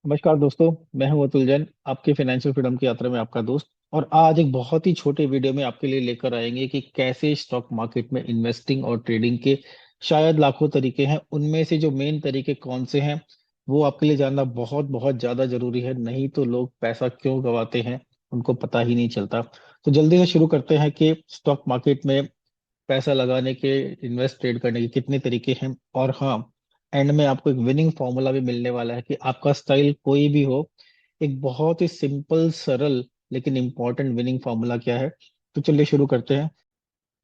नमस्कार दोस्तों। मैं हूं अतुल जैन, आपके फाइनेंशियल फ्रीडम की यात्रा में आपका दोस्त। और आज एक बहुत ही छोटे वीडियो में आपके लिए लेकर आएंगे कि कैसे स्टॉक मार्केट में इन्वेस्टिंग और ट्रेडिंग के शायद लाखों तरीके हैं। उनमें से जो मेन तरीके कौन से हैं वो आपके लिए जानना बहुत बहुत ज्यादा जरूरी है। नहीं तो लोग पैसा क्यों गंवाते हैं उनको पता ही नहीं चलता। तो जल्दी से शुरू करते हैं कि स्टॉक मार्केट में पैसा लगाने के, इन्वेस्ट ट्रेड करने के कितने तरीके हैं। और हाँ, एंड में आपको एक विनिंग फॉर्मूला भी मिलने वाला है कि आपका स्टाइल कोई भी हो, एक बहुत ही सिंपल सरल लेकिन इंपॉर्टेंट विनिंग फॉर्मूला क्या है। तो चलिए शुरू करते हैं।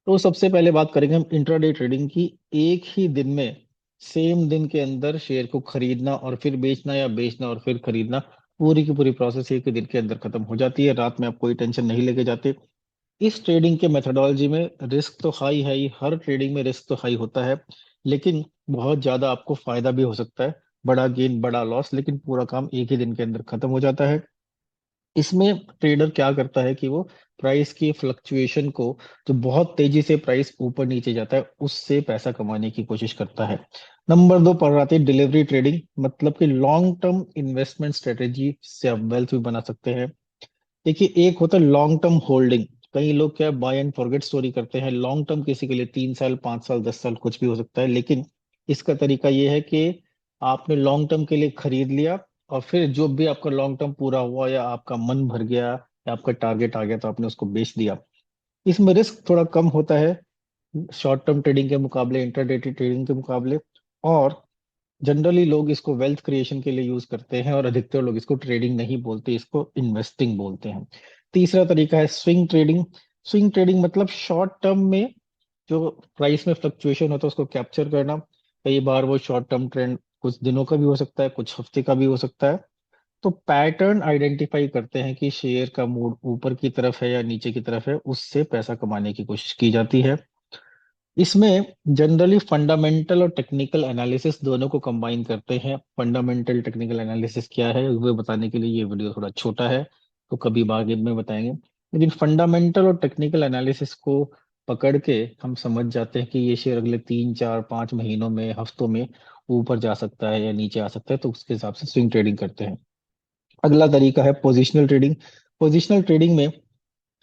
तो सबसे पहले बात करेंगे हम इंट्राडे ट्रेडिंग की। एक ही दिन में, सेम दिन के अंदर शेयर को खरीदना और फिर बेचना, या बेचना और फिर खरीदना, पूरी की पूरी प्रोसेस एक ही दिन के अंदर खत्म हो जाती है। रात में आप कोई टेंशन नहीं लेके जाते। इस ट्रेडिंग के मेथोडोलॉजी में रिस्क तो हाई है ही, हर ट्रेडिंग में रिस्क तो हाई होता है, लेकिन बहुत ज्यादा आपको फायदा भी हो सकता है। बड़ा गेन बड़ा लॉस, लेकिन पूरा काम एक ही दिन के अंदर खत्म हो जाता है। इसमें ट्रेडर क्या करता है कि वो प्राइस की फ्लक्चुएशन को, जो बहुत तेजी से प्राइस ऊपर नीचे जाता है, उससे पैसा कमाने की कोशिश करता है। नंबर दो पर आती है डिलीवरी ट्रेडिंग, मतलब कि लॉन्ग टर्म इन्वेस्टमेंट स्ट्रेटेजी से आप वेल्थ भी बना सकते हैं। देखिए, एक होता है लॉन्ग टर्म होल्डिंग। कई लोग क्या बाय एंड फॉरगेट स्टोरी करते हैं। लॉन्ग टर्म किसी के लिए 3 साल, 5 साल, 10 साल कुछ भी हो सकता है, लेकिन इसका तरीका ये है कि आपने लॉन्ग टर्म के लिए खरीद लिया और फिर जो भी आपका लॉन्ग टर्म पूरा हुआ या आपका मन भर गया या आपका टारगेट आ गया तो आपने उसको बेच दिया। इसमें रिस्क थोड़ा कम होता है शॉर्ट टर्म ट्रेडिंग के मुकाबले, इंटरडे ट्रेडिंग के मुकाबले। और जनरली लोग इसको वेल्थ क्रिएशन के लिए यूज करते हैं, और अधिकतर लोग इसको ट्रेडिंग नहीं बोलते, इसको इन्वेस्टिंग बोलते हैं। तीसरा तरीका है स्विंग ट्रेडिंग। स्विंग ट्रेडिंग मतलब शॉर्ट टर्म में जो प्राइस में फ्लक्चुएशन होता है उसको कैप्चर करना। कई बार वो शॉर्ट टर्म ट्रेंड कुछ दिनों का भी हो सकता है, कुछ हफ्ते का भी हो सकता है। तो पैटर्न आइडेंटिफाई करते हैं कि शेयर का मूड ऊपर की तरफ है या नीचे की तरफ है, उससे पैसा कमाने की कोशिश की जाती है। इसमें जनरली फंडामेंटल और टेक्निकल एनालिसिस दोनों को कंबाइन करते हैं। फंडामेंटल टेक्निकल एनालिसिस क्या है वो बताने के लिए ये वीडियो थोड़ा छोटा है, तो कभी बाद में बताएंगे। लेकिन फंडामेंटल और टेक्निकल एनालिसिस को पकड़ के हम समझ जाते हैं कि ये शेयर अगले 3 4 5 महीनों में, हफ्तों में ऊपर जा सकता है या नीचे आ सकता है, तो उसके हिसाब से स्विंग ट्रेडिंग करते हैं। अगला तरीका है पोजिशनल ट्रेडिंग। पोजिशनल ट्रेडिंग में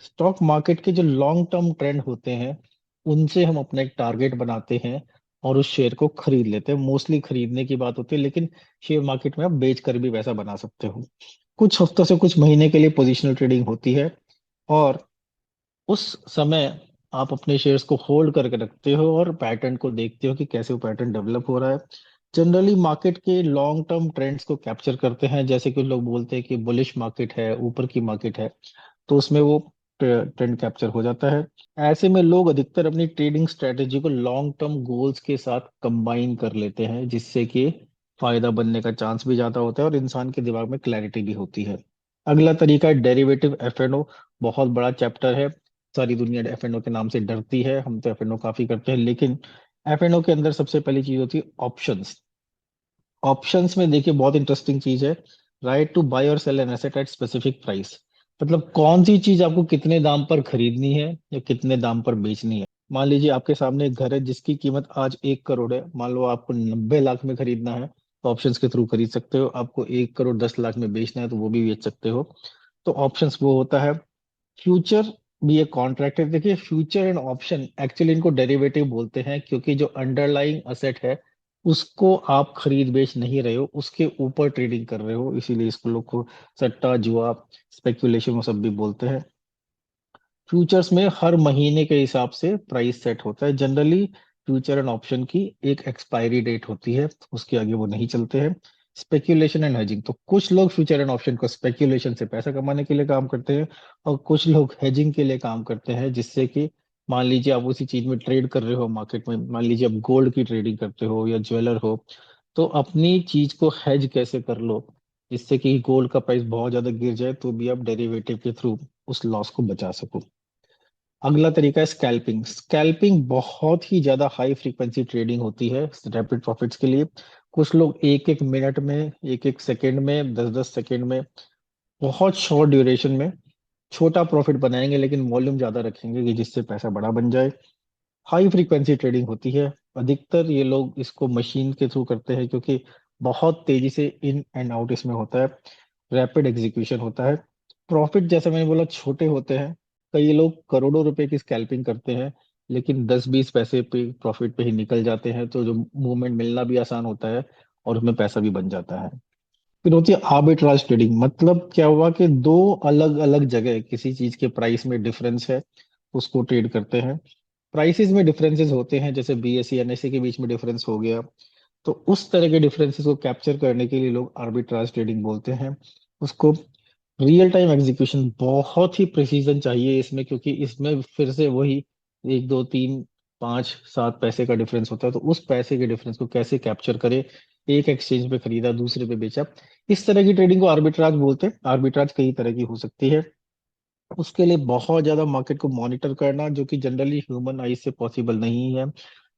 स्टॉक मार्केट के जो लॉन्ग टर्म ट्रेंड होते हैं उनसे हम अपना एक टारगेट बनाते हैं और उस शेयर को खरीद लेते हैं। मोस्टली खरीदने की बात होती है, लेकिन शेयर मार्केट में आप बेच कर भी पैसा बना सकते हो। कुछ हफ्तों से कुछ महीने के लिए पोजिशनल ट्रेडिंग होती है, और उस समय आप अपने शेयर्स को होल्ड करके रखते हो और पैटर्न को देखते हो कि कैसे वो पैटर्न डेवलप हो रहा है। जनरली मार्केट के लॉन्ग टर्म ट्रेंड्स को कैप्चर करते हैं। जैसे कि लोग बोलते हैं कि बुलिश मार्केट है, ऊपर की मार्केट है, तो उसमें वो ट्रेंड कैप्चर हो जाता है। ऐसे में लोग अधिकतर अपनी ट्रेडिंग स्ट्रेटेजी को लॉन्ग टर्म गोल्स के साथ कंबाइन कर लेते हैं, जिससे कि फायदा बनने का चांस भी ज्यादा होता है और इंसान के दिमाग में क्लैरिटी भी होती है। अगला तरीका है डेरिवेटिव एफएनओ। बहुत बड़ा चैप्टर है। सारी दुनिया एफएनओ के नाम से डरती है, हम तो एफएनओ काफी करते हैं, लेकिन एफएनओ के अंदर सबसे पहली चीज होती है ऑप्शंस। ऑप्शंस में देखिए बहुत इंटरेस्टिंग चीज है, राइट टू बाय और sell an asset at specific price. मतलब कौन सी चीज आपको कितने दाम पर खरीदनी है या कितने दाम पर बेचनी है। मान लीजिए आपके सामने एक घर है जिसकी कीमत आज 1 करोड़ है, मान लो आपको 90 लाख में खरीदना है, तो ऑप्शंस के थ्रू खरीद सकते हो। आपको 1 करोड़ 10 लाख में बेचना है तो वो भी बेच सकते हो। तो ऑप्शंस वो होता है। फ्यूचर भी एक कॉन्ट्रैक्ट है। देखिए, फ्यूचर एंड ऑप्शन एक्चुअली इनको डेरिवेटिव बोलते हैं, क्योंकि जो अंडरलाइंग असेट है उसको आप खरीद बेच नहीं रहे हो, उसके ऊपर ट्रेडिंग कर रहे हो, इसीलिए इसको लोग को सट्टा जुआ, स्पेक्यूलेशन वो सब भी बोलते हैं। फ्यूचर्स में हर महीने के हिसाब से प्राइस सेट होता है। जनरली फ्यूचर एंड ऑप्शन की एक एक्सपायरी डेट होती है, उसके आगे वो नहीं चलते हैं। स्पेक्यूलेशन एंड हेजिंग, तो कुछ लोग फ्यूचर एंड ऑप्शन को स्पेक्यूलेशन से पैसा कमाने के लिए काम करते हैं, और कुछ लोग हेजिंग के लिए काम करते हैं, जिससे कि मान लीजिए आप उसी चीज में ट्रेड कर रहे हो मार्केट में, मान लीजिए आप गोल्ड की ट्रेडिंग करते हो या ज्वेलर हो, तो अपनी चीज को हेज कैसे कर लो, जिससे कि गोल्ड का प्राइस बहुत ज्यादा गिर जाए तो भी आप डेरिवेटिव के थ्रू उस लॉस को बचा सको। अगला तरीका है स्कैल्पिंग। स्कैल्पिंग बहुत ही ज्यादा हाई फ्रीक्वेंसी ट्रेडिंग होती है रैपिड प्रॉफिट्स के लिए। कुछ लोग एक एक मिनट में, एक एक सेकंड में, 10 10 सेकंड में, बहुत शॉर्ट ड्यूरेशन में छोटा प्रॉफिट बनाएंगे, लेकिन वॉल्यूम ज्यादा रखेंगे कि जिससे पैसा बड़ा बन जाए। हाई फ्रीक्वेंसी ट्रेडिंग होती है। अधिकतर ये लोग इसको मशीन के थ्रू करते हैं, क्योंकि बहुत तेजी से इन एंड आउट इसमें होता है, रैपिड एग्जीक्यूशन होता है। प्रॉफिट जैसे मैंने बोला छोटे होते हैं, कई लोग करोड़ों रुपए की स्कैल्पिंग करते हैं लेकिन 10-20 पैसे पे प्रॉफिट पे ही निकल जाते हैं, तो जो मूवमेंट मिलना भी आसान होता है और उसमें पैसा भी बन जाता है। फिर होती है आर्बिट्राज ट्रेडिंग। मतलब क्या हुआ कि दो अलग अलग जगह किसी चीज के प्राइस में डिफरेंस है, उसको ट्रेड करते हैं। प्राइसेस में डिफरेंसेस होते हैं, जैसे बीएसई एनएसई के बीच में डिफरेंस हो गया, तो उस तरह के डिफरेंसेस को कैप्चर करने के लिए लोग आर्बिट्राज ट्रेडिंग बोलते हैं उसको। रियल टाइम एग्जीक्यूशन बहुत ही प्रिसीजन चाहिए इसमें, क्योंकि इसमें फिर से वही 1 2 3 5 7 पैसे का डिफरेंस होता है, तो उस पैसे के डिफरेंस को कैसे कैप्चर करे, एक एक्सचेंज पे खरीदा दूसरे पे बेचा, इस तरह की ट्रेडिंग को आर्बिट्राज बोलते हैं। आर्बिट्राज कई तरह की हो सकती है, उसके लिए बहुत ज्यादा मार्केट को मॉनिटर करना, जो कि जनरली ह्यूमन आई से पॉसिबल नहीं है,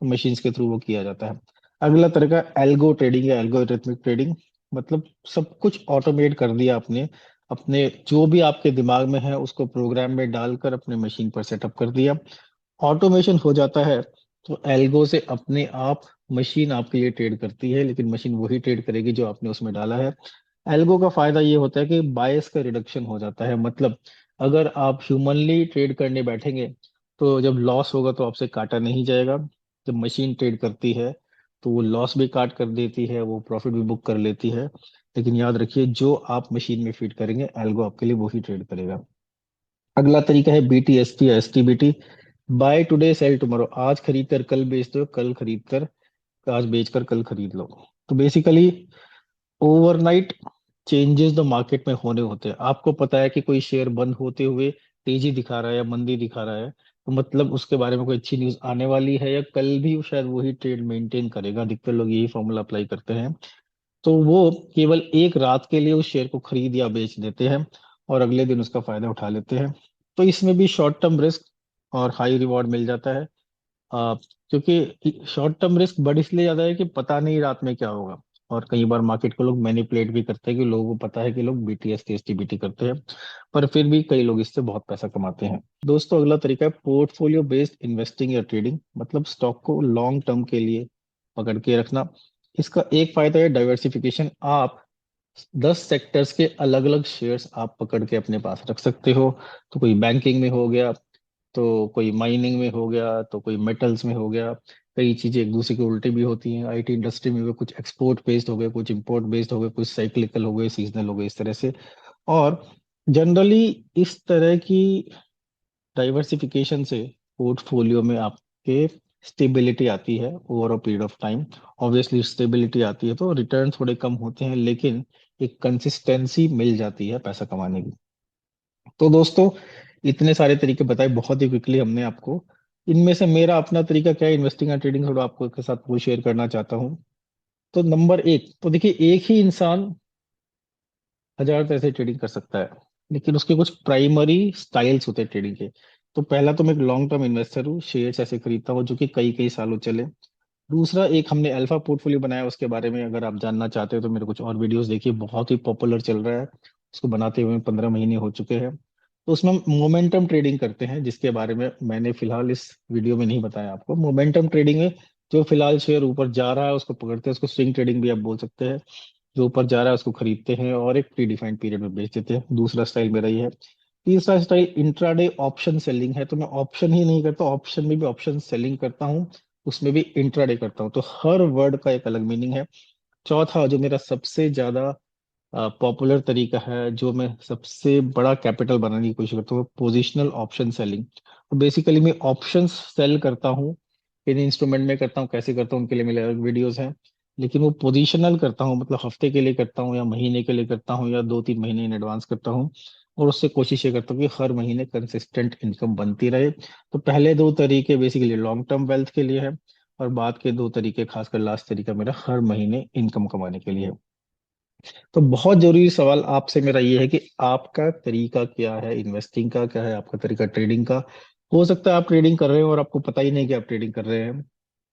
मशीन्स के थ्रू वो किया जाता है। अगला तरीका एल्गो ट्रेडिंग या एल्गोरिथमिक ट्रेडिंग। मतलब सब कुछ ऑटोमेट कर दिया आपने, अपने जो भी आपके दिमाग में है उसको प्रोग्राम में डालकर अपने मशीन पर सेटअप कर दिया, ऑटोमेशन हो जाता है। तो एल्गो से अपने आप मशीन आपके लिए ट्रेड करती है, लेकिन मशीन वही ट्रेड करेगी जो आपने उसमें डाला है। एल्गो का फायदा ये होता है कि बायस का रिडक्शन हो जाता है। मतलब अगर आप ह्यूमनली ट्रेड करने बैठेंगे तो जब लॉस होगा तो आपसे काटा नहीं जाएगा। जब मशीन ट्रेड करती है तो वो लॉस भी काट कर देती है, वो प्रॉफिट भी बुक कर लेती है, लेकिन याद रखिए जो आप मशीन में फीड करेंगे एल्गो आपके लिए वही ट्रेड करेगा। अगला तरीका है बीटीएसटी या STBT, buy today sell tomorrow. आज खरीद कर कल बेच दो, कल खरीद कर आज बेच कर कल खरीद लो। तो basically overnight changes the market में होने होते हैं। आपको पता है कि कोई शेयर बंद होते हुए तेजी दिखा रहा है या मंदी दिखा रहा है, तो मतलब उसके बारे में कोई अच्छी न्यूज आने वाली है, या कल भी वो शायद वही ट्रेड मेंटेन करेगा। अधिकतर लोग यही फॉर्मूला अप्लाई करते हैं, तो वो केवल एक रात के लिए उस शेयर को खरीद या बेच देते हैं और अगले दिन उसका फायदा उठा लेते हैं। तो इसमें भी शॉर्ट टर्म रिस्क और हाई रिवॉर्ड मिल जाता है। आ, क्योंकि शॉर्ट टर्म रिस्क बढ़ इसलिए ज्यादा है कि पता नहीं रात में क्या होगा, और कई बार मार्केट को लोग मैनिपुलेट भी करते हैं कि लोगों को पता है कि लोग बीटीएस टीएसटीबीटी करते हैं, पर फिर भी कई लोग इससे बहुत पैसा कमाते हैं। दोस्तों अगला तरीका है पोर्टफोलियो बेस्ड इन्वेस्टिंग या ट्रेडिंग। मतलब स्टॉक को लॉन्ग टर्म के लिए पकड़ के रखना। इसका एक फायदा है डाइवर्सिफिकेशन। आप 10 सेक्टर्स के अलग अलग शेयर्स आप पकड़ के अपने पास रख सकते हो। तो कोई बैंकिंग में हो गया, तो कोई माइनिंग में हो गया, तो कोई मेटल्स में हो गया। कई चीजें एक दूसरे के उल्टे भी होती हैं, आईटी इंडस्ट्री में भी कुछ एक्सपोर्ट बेस्ड हो गए, कुछ इंपोर्ट बेस्ड हो गए, कुछ साइक्लिकल हो गए, सीजनल हो गए, इस तरह से। और जनरली इस तरह की डाइवर्सिफिकेशन से पोर्टफोलियो में आपके स्टेबिलिटी आती है over a period of time. Obviously stability आती है तो रिटर्न थोड़े कम होते हैं, लेकिन एक कंसिस्टेंसी मिल जाती है पैसा कमाने की। तो दोस्तों इतने सारे तरीके बताए बहुत ही क्विकली हमने आपको। इनमें से मेरा अपना तरीका क्या है इन्वेस्टिंग एंड ट्रेडिंग, थोड़ा आपको के साथ वो शेयर करना चाहता हूँ। तो नंबर एक, तो देखिए एक ही इंसान हजार तरह से ट्रेडिंग कर सकता है, लेकिन उसके कुछ प्राइमरी स्टाइल्स होते हैं ट्रेडिंग के। तो पहला, तो मैं एक लॉन्ग टर्म इन्वेस्टर हूँ, शेयर्स ऐसे खरीदता हूँ जो कि कई कई सालों चले। दूसरा, एक हमने अल्फा पोर्टफोलियो बनाया, उसके बारे में अगर आप जानना चाहते हो तो मेरे कुछ और वीडियोस देखिए, बहुत ही पॉपुलर चल रहा है। उसको बनाते हुए 15 महीने हो चुके हैं। तो उसमें हम मोमेंटम ट्रेडिंग करते हैं, जिसके बारे में मैंने फिलहाल इस वीडियो में नहीं बताया आपको। मोमेंटम ट्रेडिंग में जो फिलहाल शेयर ऊपर जा रहा है उसको पकड़ते हैं, उसको स्विंग ट्रेडिंग भी आप बोल सकते हैं। जो ऊपर जा रहा है उसको खरीदते हैं और एक प्री डिफाइंड पीरियड में बेच देते हैं। दूसरा स्टाइल मेरा ये है। तीसरा स्टाइल इंट्राडे ऑप्शन सेलिंग है। तो मैं ऑप्शन ही नहीं करता, ऑप्शन में भी ऑप्शन सेलिंग करता हूँ, उसमें भी इंट्राडे करता हूँ। तो हर वर्ड का एक अलग मीनिंग है। चौथा, जो मेरा सबसे ज्यादा पॉपुलर तरीका है, जो मैं सबसे बड़ा कैपिटल बनाने की कोशिश करता हूँ, पोजिशनल ऑप्शन सेलिंग। तो बेसिकली मैं ऑप्शंस सेल करता हूँ, किन इंस्ट्रूमेंट में करता हूँ, कैसे करता हूँ, उनके लिए मेरे अलग वीडियोस हैं। लेकिन वो पोजिशनल करता हूँ, मतलब हफ्ते के लिए करता हूँ या महीने के लिए करता हूँ या 2-3 महीने इन एडवांस करता हूँ। और उससे कोशिश ये करता हूँ कि हर महीने कंसिस्टेंट इनकम बनती रहे। तो पहले दो तरीके बेसिकली लॉन्ग टर्म वेल्थ के लिए है, और बाद के दो तरीके, खासकर लास्ट तरीका, मेरा हर महीने इनकम कमाने के लिए है। तो बहुत जरूरी सवाल आपसे मेरा ये है कि आपका तरीका क्या है इन्वेस्टिंग का, क्या है आपका तरीका ट्रेडिंग का। हो सकता है आप ट्रेडिंग कर रहे हो और आपको पता ही नहीं कि आप ट्रेडिंग कर रहे हैं,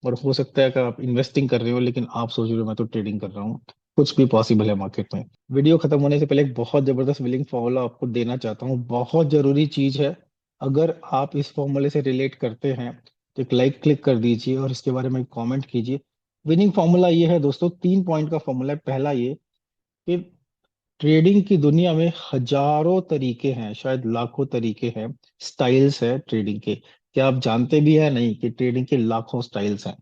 और हो सकता है कि आप इन्वेस्टिंग कर रहे हो लेकिन आप सोच रहे हो मैं तो ट्रेडिंग कर रहा हूँ। कुछ भी पॉसिबल है मार्केट में। वीडियो खत्म होने से पहले एक बहुत जबरदस्त विलिंग फॉर्मूला आपको देना चाहता हूँ, बहुत जरूरी चीज है। अगर आप इस फॉर्मूले से रिलेट करते हैं तो एक लाइक क्लिक कर दीजिए और इसके बारे में कमेंट कीजिए। विनिंग फॉर्मूला ये है दोस्तों, 3 पॉइंट का फॉर्मूला है। पहला ये कि ट्रेडिंग की दुनिया में हजारों तरीके हैं, शायद लाखों तरीके हैं, स्टाइल्स है ट्रेडिंग के। क्या आप जानते भी है नहीं कि ट्रेडिंग के लाखों स्टाइल्स हैं?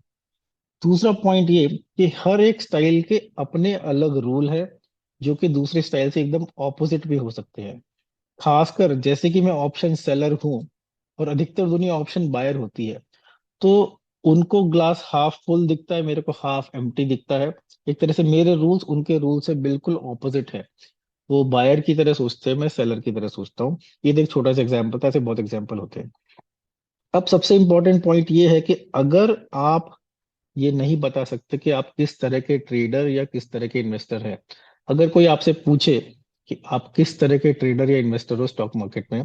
दूसरा पॉइंट ये कि हर एक स्टाइल के अपने अलग रूल है, जो कि दूसरे स्टाइल से एकदम ऑपोजिट भी हो सकते हैं। खासकर जैसे कि मैं ऑप्शन सेलर हूं और अधिकतर दुनिया ऑप्शन बायर होती है, तो उनको ग्लास हाफ फुल दिखता है, मेरे को हाफ एम्प्टी दिखता है। एक तरह से मेरे रूल्स उनके रूल से बिल्कुल ऑपोजिट है। वो बायर की तरह सोचते हैं, मैं सेलर की तरह सोचता हूँ। ये तो एक छोटा सा एग्जाम्पल था, ऐसे बहुत एग्जाम्पल होते हैं। अब सबसे इंपॉर्टेंट पॉइंट ये है कि अगर आप ये नहीं बता सकते कि आप किस तरह के ट्रेडर या किस तरह के इन्वेस्टर हैं, अगर कोई आपसे पूछे कि आप किस तरह के ट्रेडर या इन्वेस्टर हो स्टॉक मार्केट में,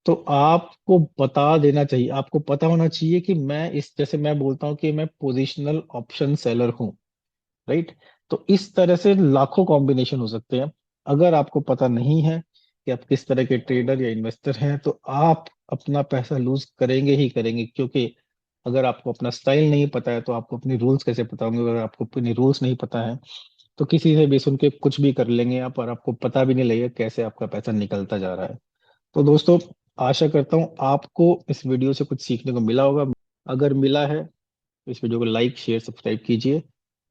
तो आपको बता देना चाहिए, आपको पता होना चाहिए कि मैं इस, जैसे मैं बोलता हूँ कि मैं पोजिशनल ऑप्शन सेलर हूँ, राइट? तो इस तरह से लाखों कॉम्बिनेशन हो सकते हैं। अगर आपको पता नहीं है कि आप किस तरह के ट्रेडर या इन्वेस्टर हैं, तो आप अपना पैसा लूज करेंगे ही करेंगे। क्योंकि अगर आपको अपना स्टाइल नहीं पता है, तो आपको अपनी रूल्स कैसे पता होंगे? अगर आपको अपनी रूल्स नहीं पता है, तो किसी से भी सुन के कुछ भी कर लेंगे आप, और आपको पता भी नहीं लगेगा कैसे आपका पैसा निकलता जा रहा है। तो दोस्तों, आशा करता हूँ आपको इस वीडियो से कुछ सीखने को मिला होगा। अगर मिला है तो इस वीडियो को लाइक शेयर सब्सक्राइब कीजिए।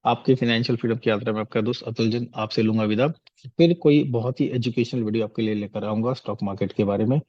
आपके फाइनेंशियल फ्रीडम की यात्रा में आपका दोस्त अतुल जैन आपसे लूंगा विदा। फिर कोई बहुत ही एजुकेशनल वीडियो आपके लिए लेकर आऊंगा स्टॉक मार्केट के बारे में।